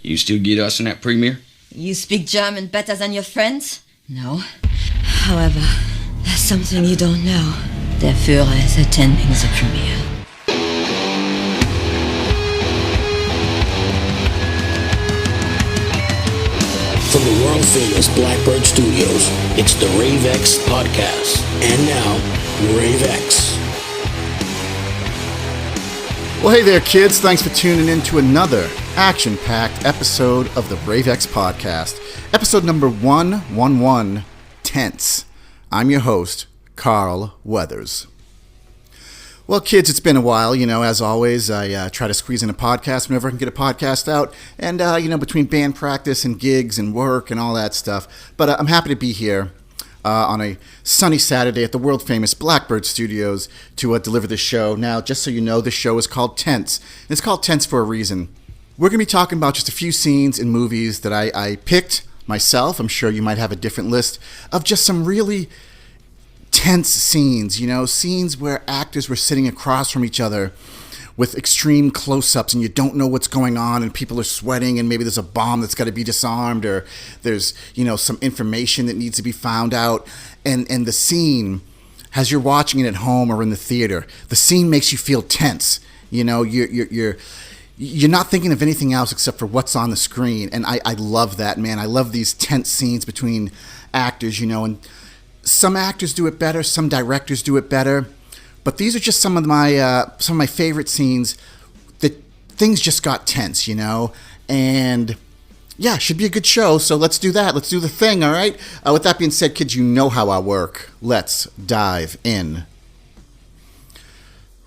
You still get us in that premiere? You speak German better than your friends? No. However, there's something you don't know. Der Führer is attending the premiere. From the world-famous Blackbird Studios, it's the Rave X podcast. And now, Rave X. Well, hey there, kids. Thanks for tuning in to another action-packed episode of the Rave X podcast. Episode number 111, Tense. I'm your host, Carl Weathers. Well, kids, it's been a while. As always, I try to squeeze in a podcast whenever I can get a podcast out. And, between band practice and gigs and work and all that stuff. But I'm happy to be here on a sunny Saturday at the world-famous Blackbird Studios to deliver this show. Now, just so you know, this show is called Tense. And it's called Tense for a reason. We're going to be talking about just a few scenes in movies that I picked myself. I'm sure you might have a different list of just some really tense scenes, scenes where actors were sitting across from each other with extreme close-ups and you don't know what's going on and people are sweating and maybe there's a bomb that's got to be disarmed or there's, some information that needs to be found out. And the scene, as you're watching it at home or in the theater, the scene makes you feel tense. You're not thinking of anything else except for what's on the screen. And I love that, man. I love these tense scenes between actors, and some actors do it better, some directors do it better, but these are just some of my favorite scenes that things just got tense, and yeah, should be a good show. So let's do that. Let's do the thing. All right. With that being said, kids, you know how I work. Let's dive in.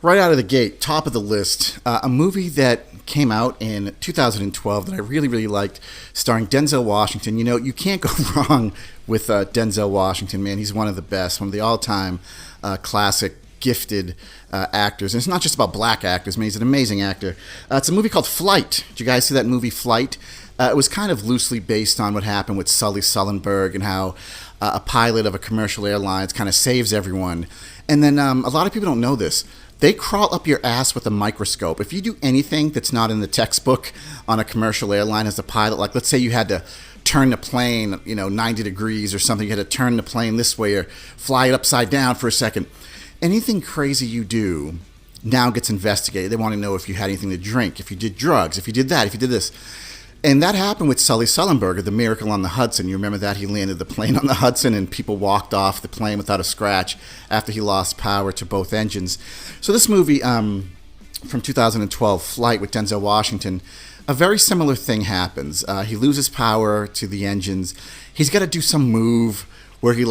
Right out of the gate, top of the list, a movie that came out in 2012 that I really, really liked, starring Denzel Washington. You can't go wrong with Denzel Washington, man. He's one of the best, one of the all-time classic, gifted actors. And it's not just about black actors, man. He's an amazing actor. It's a movie called Flight. Did you guys see that movie, Flight? It was kind of loosely based on what happened with Sully Sullenberg and how a pilot of a commercial airlines kind of saves everyone. And then a lot of people don't know this. They crawl up your ass with a microscope. If you do anything that's not in the textbook on a commercial airline as a pilot, like let's say you had to turn the plane, 90 degrees or something, you had to turn the plane this way or fly it upside down for a second. Anything crazy you do now gets investigated. They want to know if you had anything to drink, if you did drugs, if you did that, if you did this. And that happened with Sully Sullenberger, the Miracle on the Hudson. You remember that? He landed the plane on the Hudson and people walked off the plane without a scratch after he lost power to both engines. So this movie from 2012, Flight with Denzel Washington, a very similar thing happens. He loses power to the engines. He's got to do some move where he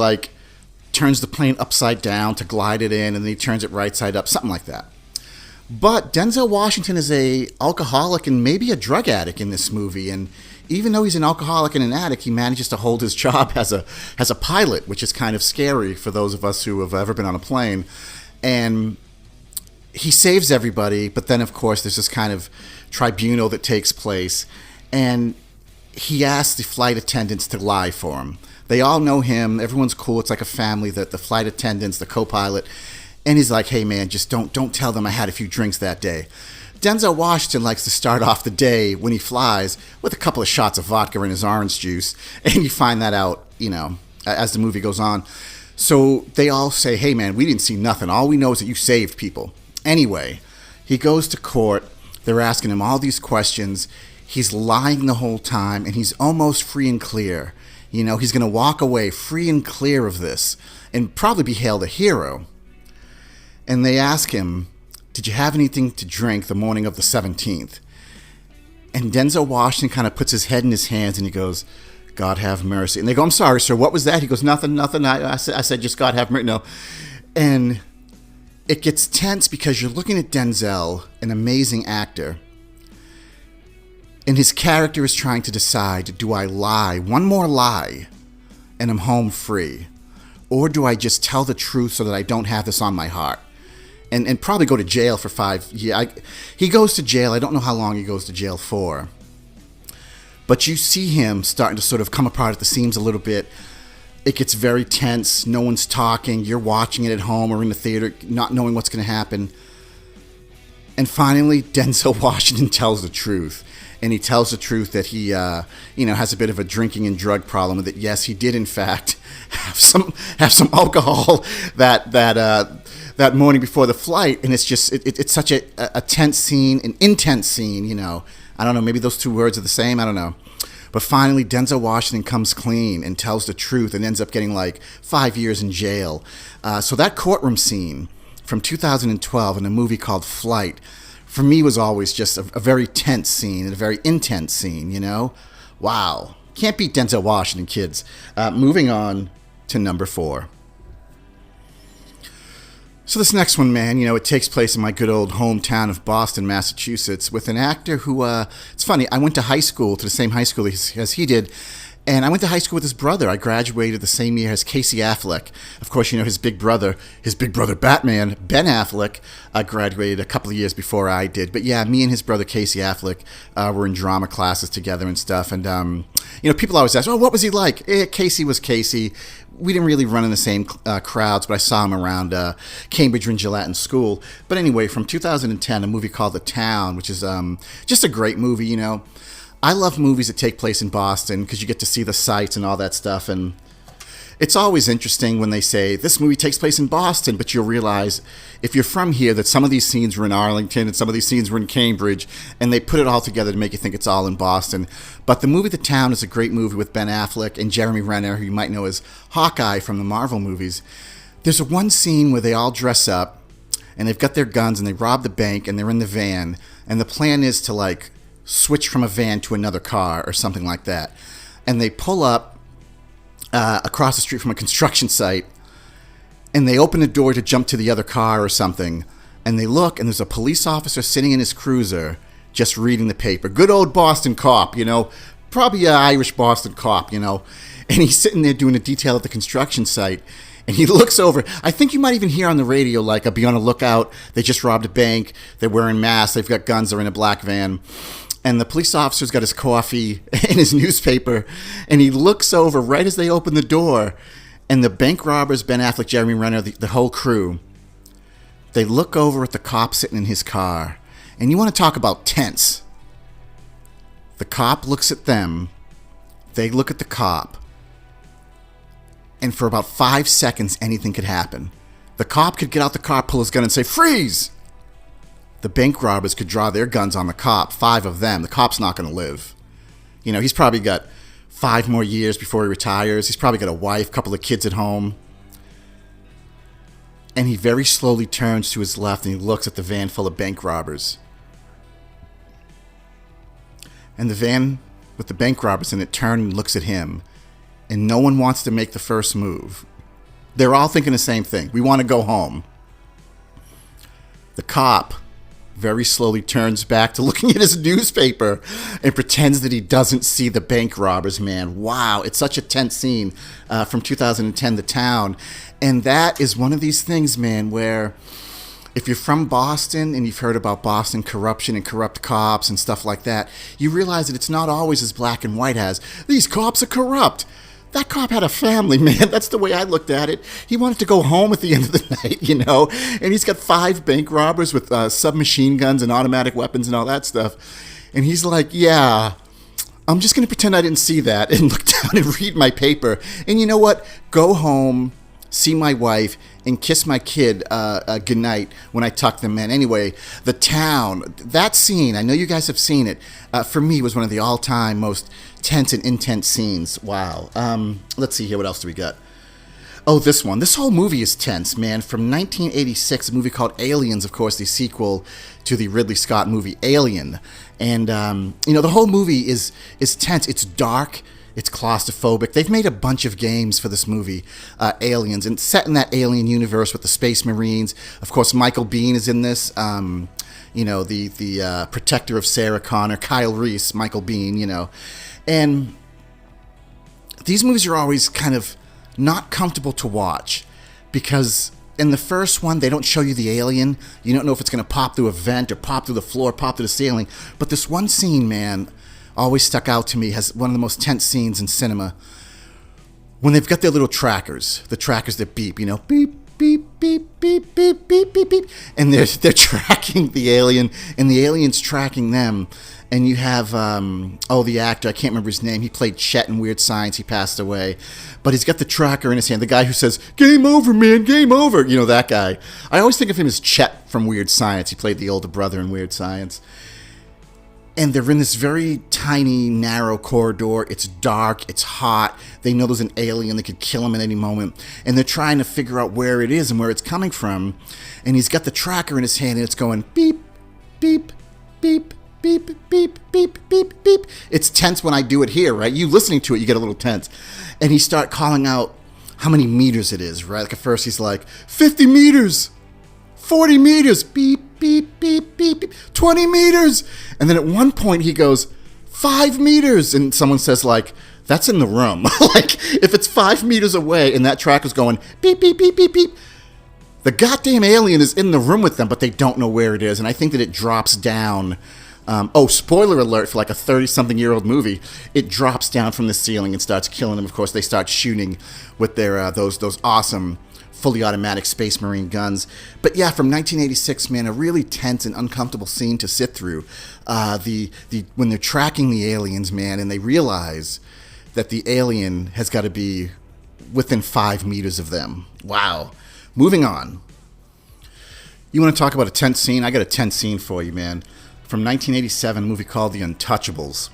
turns the plane upside down to glide it in and then he turns it right side up, something like that. But Denzel Washington is a alcoholic and maybe a drug addict in this movie, and even though he's an alcoholic and an addict, he manages to hold his job as a pilot, which is kind of scary for those of us who have ever been on a plane. And he saves everybody, but then of course there's this kind of tribunal that takes place, and he asks the flight attendants to lie for him. They all know him, everyone's cool, it's like a family, the flight attendants, the co-pilot. And he's like, hey, man, just don't tell them I had a few drinks that day. Denzel Washington likes to start off the day when he flies with a couple of shots of vodka in his orange juice. And you find that out, as the movie goes on. So they all say, hey, man, we didn't see nothing. All we know is that you saved people. Anyway, he goes to court. They're asking him all these questions. He's lying the whole time, and he's almost free and clear. He's going to walk away free and clear of this and probably be hailed a hero. And they ask him, did you have anything to drink the morning of the 17th? And Denzel Washington kind of puts his head in his hands and he goes, God have mercy. And they go, I'm sorry, sir, what was that? He goes, nothing. I said, just God have mercy. No. And it gets tense because you're looking at Denzel, an amazing actor, and his character is trying to decide, do I lie, one more lie, and I'm home free? Or do I just tell the truth so that I don't have this on my heart? And probably go to jail for 5 years. He goes to jail. I don't know how long he goes to jail for. But you see him starting to sort of come apart at the seams a little bit. It gets very tense. No one's talking. You're watching it at home or in the theater, not knowing what's going to happen. And finally, Denzel Washington tells the truth. and he tells the truth that he, has a bit of a drinking and drug problem, and that yes, he did in fact have some alcohol that morning before the flight, and it's just it's such a tense scene, an intense scene. I don't know, maybe those two words are the same. I don't know. But finally, Denzel Washington comes clean and tells the truth and ends up getting like 5 years in jail. So that courtroom scene from 2012 in a movie called Flight, for me, was always just a very tense scene and a very intense scene, Wow. Can't beat Denzel Washington, kids. Moving on to number 4. So this next one, man, it takes place in my good old hometown of Boston, Massachusetts, with an actor who, it's funny, I went to the same high school as he did, and I went to high school with his brother. I graduated the same year as Casey Affleck. Of course, his big brother Batman, Ben Affleck, graduated a couple of years before I did. But yeah, me and his brother Casey Affleck were in drama classes together and stuff. And, people always ask, oh, what was he like? Casey was Casey. We didn't really run in the same crowds, but I saw him around Cambridge and Gillette in school. But anyway, from 2010, a movie called The Town, which is just a great movie, I love movies that take place in Boston because you get to see the sights and all that stuff. And it's always interesting when they say, this movie takes place in Boston, but you'll realize if you're from here that some of these scenes were in Arlington and some of these scenes were in Cambridge, and they put it all together to make you think it's all in Boston. But the movie The Town is a great movie with Ben Affleck and Jeremy Renner, who you might know as Hawkeye from the Marvel movies. There's one scene where they all dress up and they've got their guns and they rob the bank and they're in the van, and the plan is to switch from a van to another car or something like that. And they pull up across the street from a construction site, and they open the door to jump to the other car or something, and they look, and there's a police officer sitting in his cruiser just reading the paper. Good old Boston cop, probably an Irish Boston cop, and he's sitting there doing a detail at the construction site, and he looks over. I think you might even hear on the radio, be on a lookout, they just robbed a bank, they're wearing masks, they've got guns, they're in a black van. And the police officer's got his coffee and his newspaper, and he looks over right as they open the door, and the bank robbers, Ben Affleck, Jeremy Renner, the whole crew, they look over at the cop sitting in his car. And you want to talk about tense. The cop looks at them, they look at the cop, and for about 5 seconds, anything could happen. The cop could get out the car, pull his gun, and say, freeze! The bank robbers could draw their guns on the cop, 5 of them. The cop's not going to live. He's probably got 5 more years before he retires. He's probably got a wife, couple of kids at home. And he very slowly turns to his left and he looks at the van full of bank robbers. And the van with the bank robbers in it turns and looks at him. And no one wants to make the first move. They're all thinking the same thing. We want to go home. The cop very slowly turns back to looking at his newspaper and pretends that he doesn't see the bank robbers, man. Wow, it's such a tense scene from 2010, The Town. And that is one of these things, man, where if you're from Boston and you've heard about Boston corruption and corrupt cops and stuff like that, you realize that it's not always as black and white as, these cops are corrupt. That cop had a family, man. That's the way I looked at it. He wanted to go home at the end of the night, And he's got 5 bank robbers with submachine guns and automatic weapons and all that stuff. And he's like, yeah, I'm just going to pretend I didn't see that and look down and read my paper. And you know what? Go home, see my wife, and kiss my kid goodnight when I tuck them in. Anyway, The Town, that scene, I know you guys have seen it, for me was one of the all-time most tense and intense scenes. Wow. Let's see here. What else do we got? Oh, this one. This whole movie is tense, man. From 1986, a movie called Aliens, of course, the sequel to the Ridley Scott movie Alien. And, the whole movie is tense. It's dark. It's claustrophobic. They've made a bunch of games for this movie, Aliens, and set in that alien universe with the Space Marines. Of course, Michael Biehn is in this. The protector of Sarah Connor, Kyle Reese, Michael Biehn, And these movies are always kind of not comfortable to watch because in the first one, they don't show you the alien. You don't know if it's going to pop through a vent or pop through the floor, pop through the ceiling. But this one scene, man, always stuck out to me, has one of the most tense scenes in cinema. When they've got their little trackers, the trackers that beep, beep, beep, beep, beep, beep, beep, beep, beep. And they're tracking the alien, and the alien's tracking them. And you have, the actor, I can't remember his name. He played Chet in Weird Science. He passed away. But he's got the tracker in his hand. The guy who says, "Game over, man, game over." You know, that guy. I always think of him as Chet from Weird Science. He played the older brother in Weird Science. And they're in this very tiny, narrow corridor. It's dark. It's hot. They know there's an alien that could kill him at any moment. And they're trying to figure out where it is and where it's coming from. And he's got the tracker in his hand, and it's going beep, beep, beep, beep, beep, beep, beep, beep. It's tense when I do it here, right? You listening to it, you get a little tense. And he start calling out how many meters it is, right? Like at first he's like, 50 meters, 40 meters, beep, beep, beep, beep, beep, 20 meters. And then at one point he goes, 5 meters. And someone says, like, that's in the room. Like, if it's 5 meters away and that track is going beep, beep, beep, beep, beep, the goddamn alien is in the room with them, but they don't know where it is. And I think that it drops down. Spoiler alert for like a 30-something-year-old movie. It drops down from the ceiling and starts killing them. Of course, they start shooting with their those awesome fully automatic Space Marine guns. But yeah, from 1986, man, a really tense and uncomfortable scene to sit through. When they're tracking the aliens, man, and they realize that the alien has got to be within 5 meters of them. Wow. Moving on. You want to talk about a tense scene? I got a tense scene for you, man. From 1987, a movie called The Untouchables.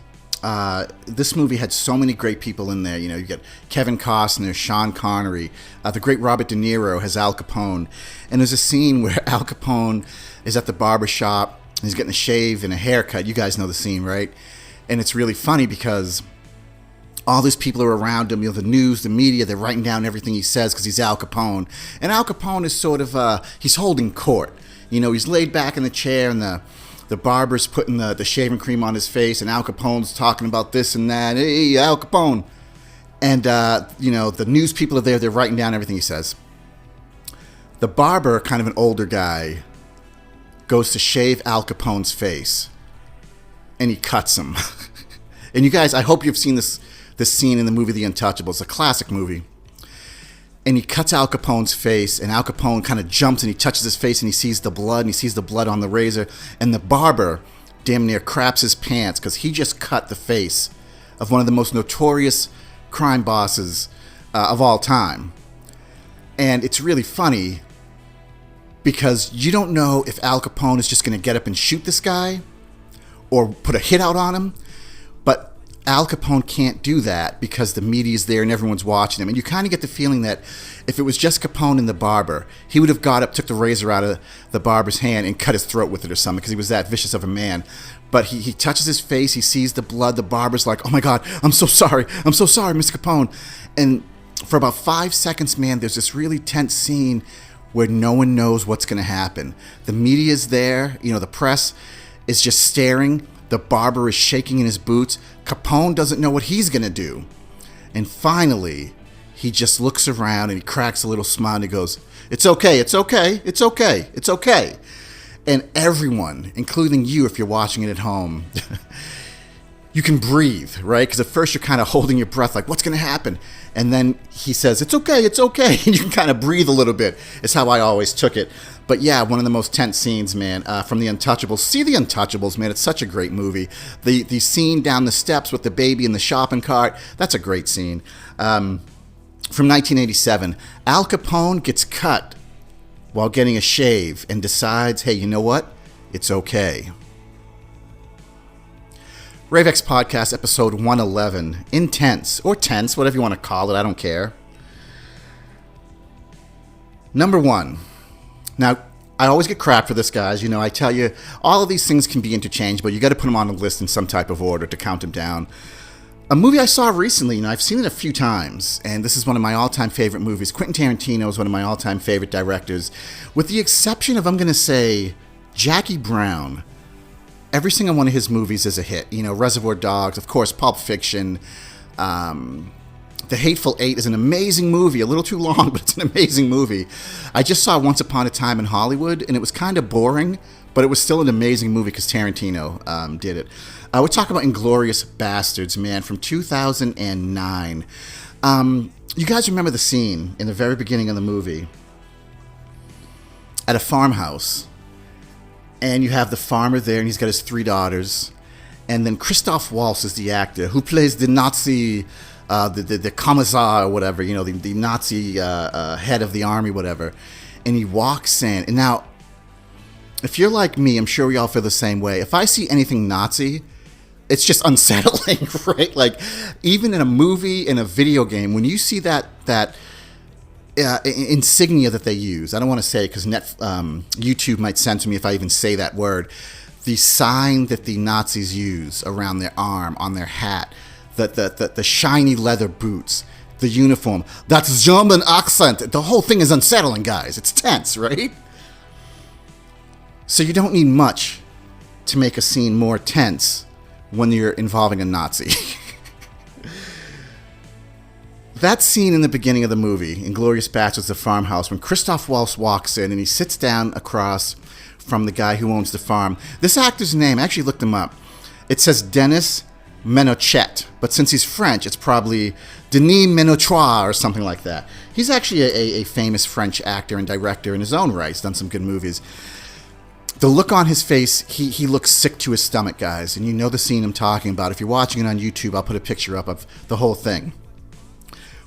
This movie had so many great people in there. You know, you get Kevin Costner, Sean Connery, the great Robert De Niro has Al Capone. And there's a scene where Al Capone is at the barber shop. He's getting a shave and a haircut. You guys know the scene, right? And it's really funny because all these people are around him. You know, the news, the media, they're writing down everything he says because he's Al Capone. And Al Capone is sort of, he's holding court. You know, he's laid back in the chair and the barber's putting the shaving cream on his face, and Al Capone's talking about this and that. Hey, Al Capone. And, the news people are there. They're writing down everything he says. The barber, kind of an older guy, goes to shave Al Capone's face, and he cuts him. And you guys, I hope you've seen this scene in the movie The Untouchables, a classic movie. And he cuts Al Capone's face, and Al Capone kind of jumps, and he touches his face, and he sees the blood on the razor. And the barber damn near craps his pants because he just cut the face of one of the most notorious crime bosses of all time. And it's really funny because you don't know if Al Capone is just going to get up and shoot this guy or put a hit out on him. But Al Capone can't do that because the media's there and everyone's watching him. And you kind of get the feeling that if it was just Capone and the barber, he would have got up, took the razor out of the barber's hand and cut his throat with it or something because he was that vicious of a man. But he touches his face, he sees the blood, the barber's like, "Oh my God, I'm so sorry, Mr. Capone." And for about 5 seconds, man, there's this really tense scene where no one knows what's going to happen. The media's there, the press is just staring. The barber is shaking in his boots. Capone doesn't know what he's going to do. And finally, he just looks around and he cracks a little smile and he goes, "It's okay, it's okay, it's okay, it's okay." And everyone, including you if you're watching it at home, you can breathe, right? Because at first you're kind of holding your breath like, what's going to happen? And then he says, it's okay. And you can kind of breathe a little bit. It's how I always took it. But yeah, one of the most tense scenes, man, from The Untouchables. See The Untouchables, man. It's such a great movie. The scene down the steps with the baby in the shopping cart, that's a great scene. From 1987, Al Capone gets cut while getting a shave and decides, hey, you know what? It's okay. Rave X Podcast, episode 111. Intense, or tense, whatever you want to call it, I don't care. Number 1. Now, I always get crap for this, guys. I tell you, all of these things can be interchangeable. You got to put them on a list in some type of order to count them down. A movie I saw recently, I've seen it a few times, and this is one of my all-time favorite movies. Quentin Tarantino is one of my all-time favorite directors, with the exception of, I'm going to say, Jackie Brown. Every single one of his movies is a hit. Reservoir Dogs, of course, Pulp Fiction. The Hateful Eight is an amazing movie. A little too long, but it's an amazing movie. I just saw Once Upon a Time in Hollywood, and it was kind of boring, but it was still an amazing movie because Tarantino did it. We're talking about Inglourious Bastards, man, from 2009. You guys remember the scene in the very beginning of the movie at a farmhouse, and you have the farmer there, and he's got his 3 daughters, And then Christoph Waltz is the actor who plays the Nazi, the Kommissar or whatever, the Nazi head of the army, whatever. And he walks in. And now, if you're like me, I'm sure we all feel the same way. If I see anything Nazi, it's just unsettling, right? Like, even in a movie, in a video game, when you see that insignia that they use, I don't want to say it because YouTube might censor me if I even say that word. The sign that the Nazis use around their arm, on their hat, the shiny leather boots, the uniform, that's German accent. The whole thing is unsettling, guys. It's tense, right? So you don't need much to make a scene more tense when you're involving a Nazi. That scene in the beginning of the movie, Inglourious Basterds, the farmhouse, when Christoph Waltz walks in and he sits down across from the guy who owns the farm. This actor's name, I actually looked him up. It says Denis Menochet, but since he's French, it's probably Denis Menotroit or something like that. He's actually a famous French actor and director in his own right. He's done some good movies. The look on his face, he looks sick to his stomach, guys, and you know the scene I'm talking about. If you're watching it on YouTube, I'll put a picture up of the whole thing.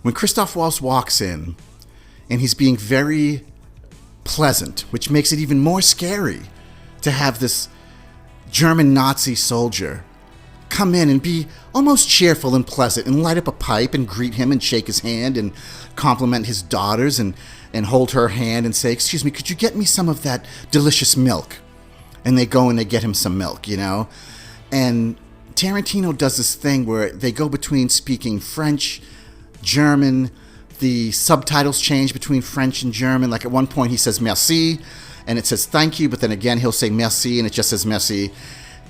When Christoph Waltz walks in, and he's being very pleasant, which makes it even more scary to have this German Nazi soldier come in and be almost cheerful and pleasant and light up a pipe and greet him and shake his hand and compliment his daughters and hold her hand and say, "Excuse me, could you get me some of that delicious milk?" And they go and they get him some milk, And Tarantino does this thing where they go between speaking French, German, the subtitles change between French and German. Like at one point he says merci, and it says thank you, but then again he'll say merci, and it just says merci.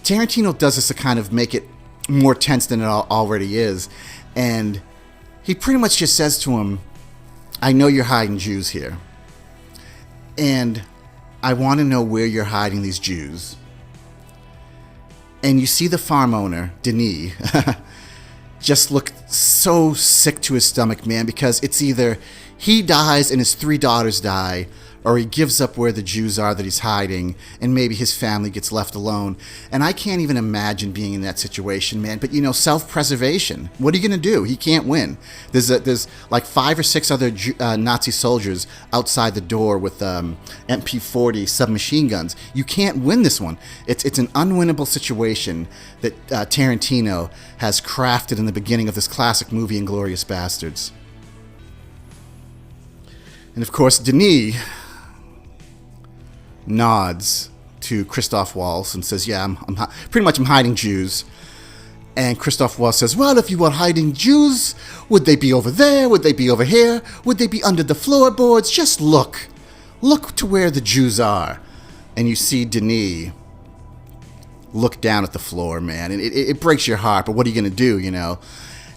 Tarantino does this to kind of make it more tense than it already is. And he pretty much just says to him, "I know you're hiding Jews here. And I want to know where you're hiding these Jews." And you see the farm owner, Denis, just look so sick to his stomach, man, because it's either he dies and his 3 daughters die, or he gives up where the Jews are that he's hiding, and maybe his family gets left alone. And I can't even imagine being in that situation, man. But, self-preservation. What are you going to do? He can't win. There's like 5 or 6 other Nazi soldiers outside the door with MP40 submachine guns. You can't win this one. It's an unwinnable situation that Tarantino has crafted in the beginning of this classic movie, Inglourious Basterds. And, of course, Denis nods to Christoph Waltz and says, "Yeah, I'm hiding Jews." And Christoph Waltz says, "Well, if you were hiding Jews, would they be over there? Would they be over here? Would they be under the floorboards? Just look. Look to where the Jews are." And you see Denis look down at the floor, man. And it breaks your heart, but what are you going to do,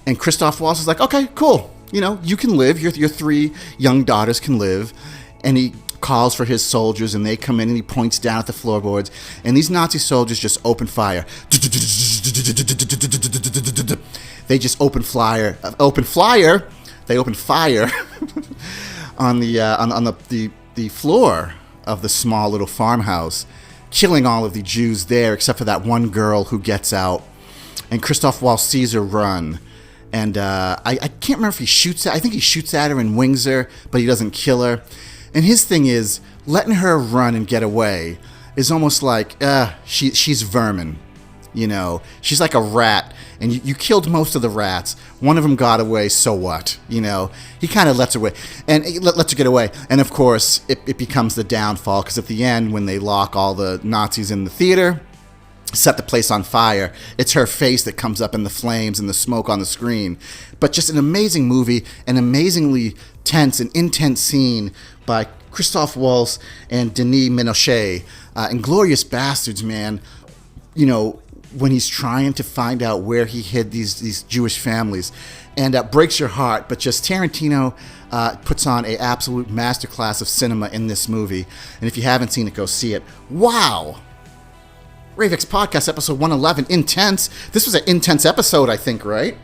And Christoph Waltz is like, "Okay, cool. You can live. Your 3 young daughters can live." And he calls for his soldiers, and they come in, and he points down at the floorboards, and these Nazi soldiers just open fire. They just open fire. They open fire on the floor of the small little farmhouse, killing all of the Jews there, except for that one girl who gets out. And Christoph Waltz sees her run. And I can't remember if he shoots at her. I think he shoots at her and wings her, but he doesn't kill her. And his thing is, letting her run and get away is almost like, she's vermin. She's like a rat. And you killed most of the rats. One of them got away, so what? He kind of lets her away. And lets her get away. And of course, it becomes the downfall. Because at the end, when they lock all the Nazis in the theater, set the place on fire, it's her face that comes up in the flames and the smoke on the screen. But just an amazing movie, an amazingly tense and intense scene by Christoph Waltz and Denis Menochet. Inglourious Basterds, man, when he's trying to find out where he hid these Jewish families. And that breaks your heart, but just Tarantino puts on an absolute masterclass of cinema in this movie. And if you haven't seen it, go see it. Wow! Rave X Podcast, episode 111, intense. This was an intense episode, I think, right?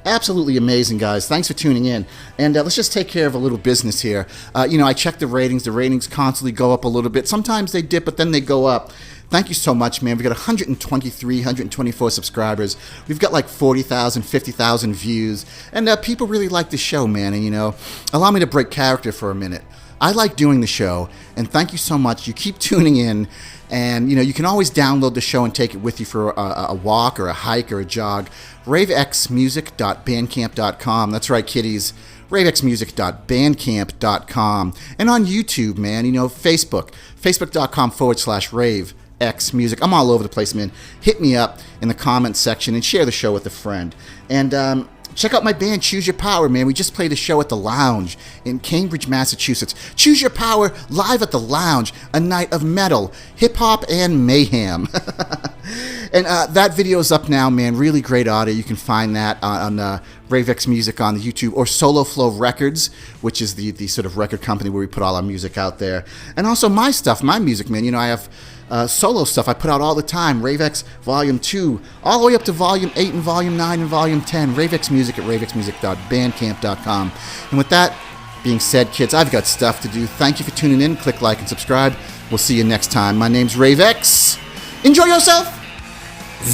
Absolutely amazing, guys. Thanks for tuning in. And let's just take care of a little business here. I check the ratings. The ratings constantly go up a little bit. Sometimes they dip, but then they go up. Thank you so much, man. We've got 123, 124 subscribers. We've got like 40,000, 50,000 views. And people really like the show, man. And, allow me to break character for a minute. I like doing the show, and thank you so much. You keep tuning in, and, you can always download the show and take it with you for a walk or a hike or a jog. ravexmusic.bandcamp.com. That's right, kiddies. ravexmusic.bandcamp.com. And on YouTube, man, Facebook. Facebook.com/Rave X Music. I'm all over the place, man. Hit me up in the comments section and share the show with a friend. And check out my band, Choose Your Power, man. We just played a show at the Lounge in Cambridge, Massachusetts. Choose Your Power, live at the Lounge, a night of metal, hip-hop, and mayhem. And that video is up now, man. Really great audio. You can find that on Rave X Music on the YouTube, or Solo Flow Records, which is the sort of record company where we put all our music out there. And also my stuff, my music, man. I have solo stuff I put out all the time. Rave X Volume 2, all the way up to Volume 8 and Volume 9 and Volume 10. Rave X Music at ravexmusic.bandcamp.com. And with that being said, kids, I've got stuff to do. Thank you for tuning in. Click like and subscribe. We'll see you next time. My name's Rave X. Enjoy yourself.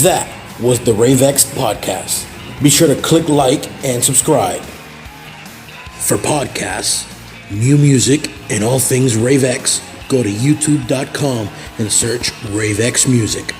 That was the Rave X Podcast. Be sure to click like and subscribe. For podcasts, new music, and all things Rave X, go to youtube.com and search Rave X Music.